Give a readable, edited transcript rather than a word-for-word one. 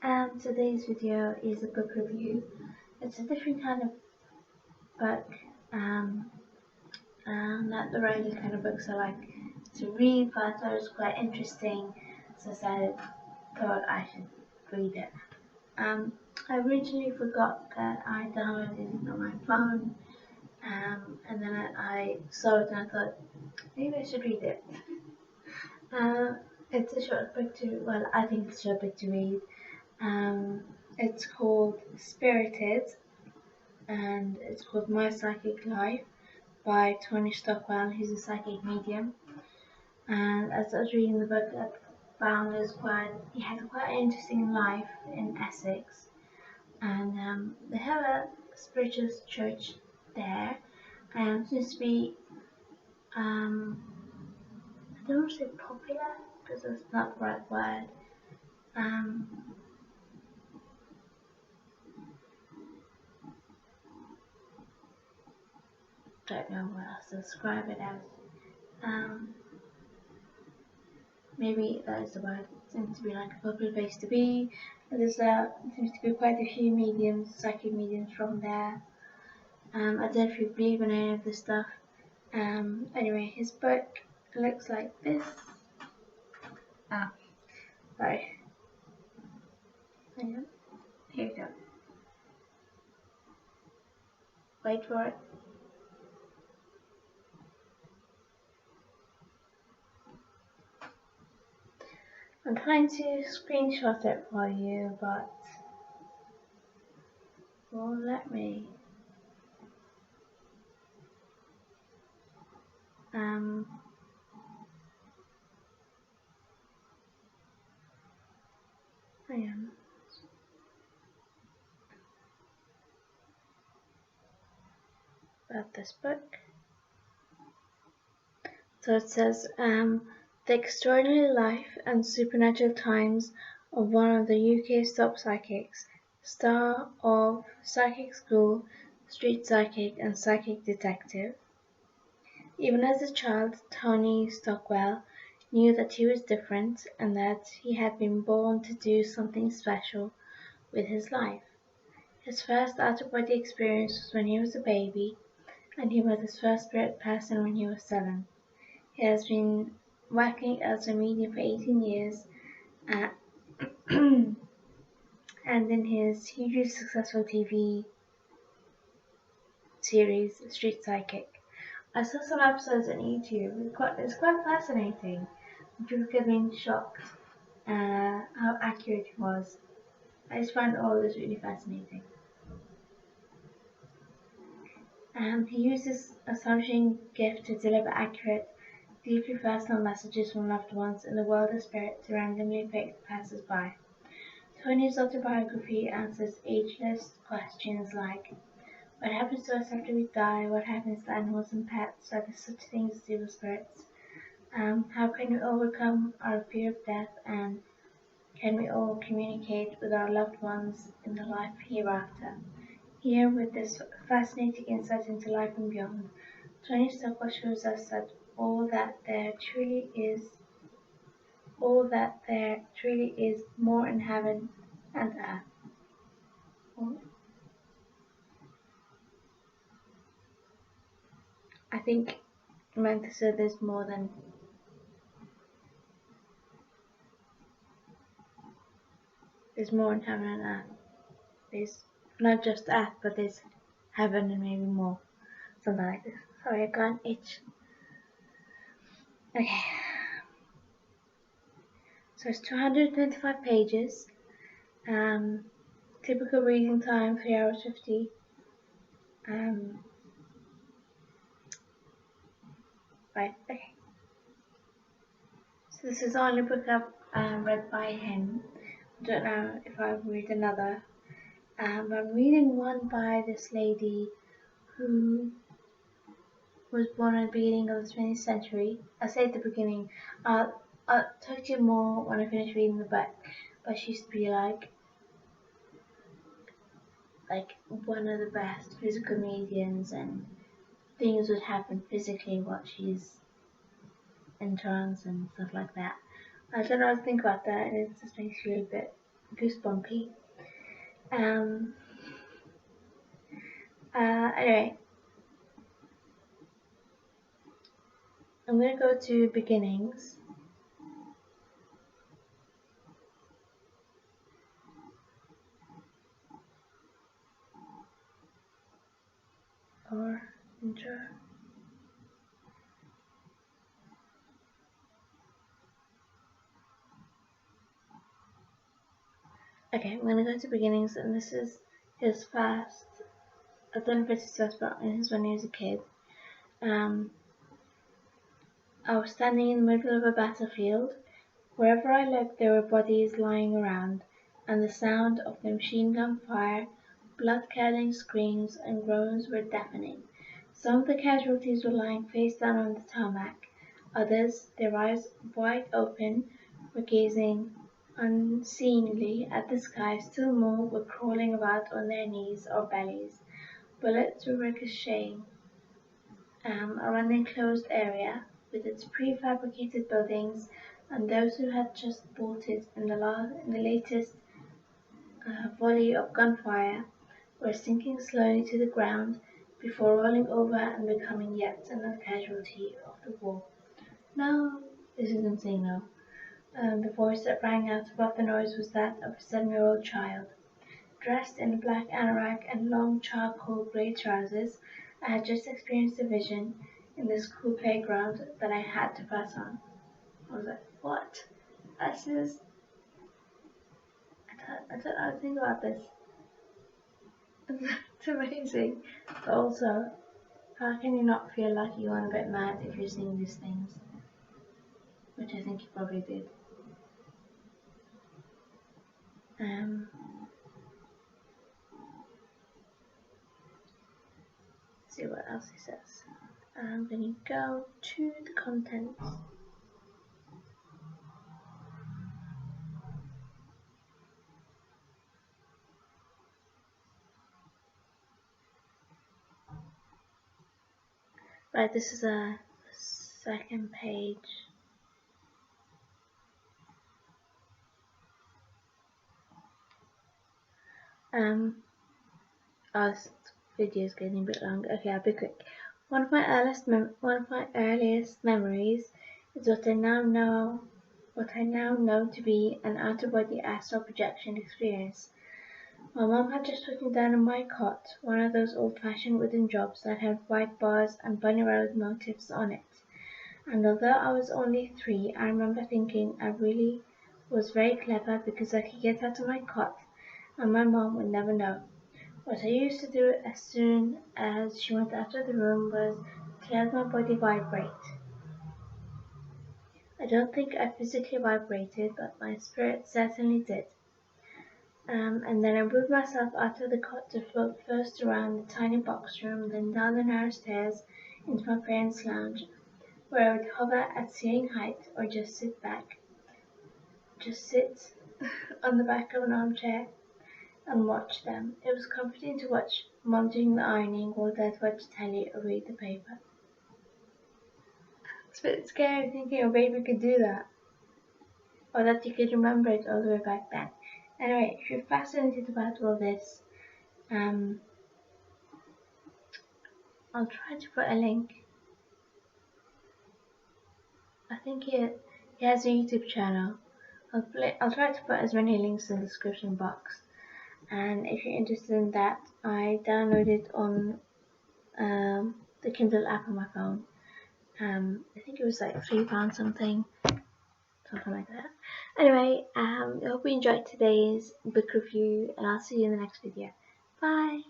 Today's video is a book review. It's a different kind of book, not the regular kind of books I like to read, but I thought it was quite interesting, so I thought I should read it. Um, I originally forgot that I downloaded it on my phone, and then I saw it and I thought maybe I should read it. Uh, it's a short book I think it's a short book to read. It's called Spirited, and it's called My Psychic Life by Tony Stockwell. He's a psychic medium. And as I was reading the book, I found he had quite an interesting life in Essex. And they have a spiritual church there, and it seems to be, I don't want to say popular, because that's not the right word. Um, don't know what else to describe it as. Um, Maybe that is the word. It seems to be like a popular place to be. There's seems to be quite a few mediums, psychic mediums from there. I don't know if you believe in any of this stuff. Anyway, his book looks like this. Ah, sorry. Hang on. Here we go. Wait for it. I'm trying to screenshot it for you, but it won't let me. Hang on. About this book. So it says, the extraordinary life and supernatural times of one of the UK's top psychics, star of Psychic School, Street Psychic and Psychic Detective. Even as a child, Tony Stockwell knew that he was different and that he had been born to do something special with his life. His first out-of-body experience was when he was a baby, and he met his first spirit person when he was 7. He has been working as a medium for 18 years, and in his hugely successful TV series, Street Psychic. I saw some episodes on YouTube. It's quite fascinating. People get being shocked how accurate he was. I just find all this really fascinating. He used his astonishing gift to deliver accurate, deeply personal messages from loved ones in the world of spirit to randomly picked passers-by. Tony's autobiography answers ageless questions like, what happens to us after we die? What happens to animals and pets? Are there such things as evil spirits? How can we overcome our fear of death? And can we all communicate with our loved ones in the life hereafter? Here, with this fascinating insight into life and beyond, Tony Stockwell shows us that all that there truly is more in heaven and earth. I think I meant to say there's more in heaven and earth. There's not just earth, but there's heaven and maybe more. Something like this. Sorry, I got an itch. Okay. So it's 225 pages. Typical reading time 3 hours 50. Right, okay. So this is the only book I've read by him. I don't know if I'll read another. I'm reading one by this lady who was born at the beginning of the 20th century. I say at the beginning. I'll talk to you more when I finish reading the book. But she used to be like one of the best physical mediums, and things would happen physically while she's in trance and stuff like that. I don't know what to think about that, and it just makes you a bit goosebumpy. Um, anyway, I'm gonna go to beginnings. Or intro. Okay, I'm gonna go to beginnings, and this is his first. I've done British first, but this is when he was a kid. I was standing in the middle of a battlefield. Wherever I looked there were bodies lying around, and the sound of the machine gun fire, blood-curdling screams and groans were deafening. Some of the casualties were lying face down on the tarmac. Others, their eyes wide open, were gazing unseeingly at the sky. Still more were crawling about on their knees or bellies. Bullets were ricocheting around the enclosed area, with its prefabricated buildings, and those who had just bolted in the latest volley of gunfire were sinking slowly to the ground before rolling over and becoming yet another casualty of the war. No, this is insane now. The voice that rang out above the noise was that of a 7-year-old child. Dressed in a black anorak and long charcoal grey trousers, I had just experienced a vision in the school playground that I had to pass on. I was like, what? This is... I don't know how to think about this. It's amazing. But also, how can you not feel like you want a bit mad if you're seeing these things? Which I think you probably did. See what else he says. I'm going to go to the contents. Right, this is a second page. Oh, this video is getting a bit long. Okay, I'll be quick. One of my earliest memories is what I now know to be an out-of-body astral projection experience. My mom had just put me down on my cot, one of those old-fashioned wooden jobs that had white bars and bunny road motifs on it. And although I was only 3, I remember thinking I really was very clever because I could get out of my cot and my mom would never know. What I used to do as soon as she went out of the room was to let my body vibrate. I don't think I physically vibrated, but my spirit certainly did. And then I moved myself out of the cot to float first around the tiny box room, then down the narrow stairs into my parents' lounge, where I would hover at ceiling height or just sit on the back of an armchair and watch them. It was comforting to watch Mom doing the ironing while Dad watched telly or read the paper. It's a bit scary thinking a baby could do that, or that you could remember it all the way back then. Anyway, if you're fascinated about all this, I'll try to put a link. I think he has a YouTube channel. I'll try to put as many links in the description box. And if you're interested in that, I downloaded on the Kindle app on my phone. I think it was like £3 something like that. Anyway, I hope you enjoyed today's book review, and I'll see you in the next video. Bye!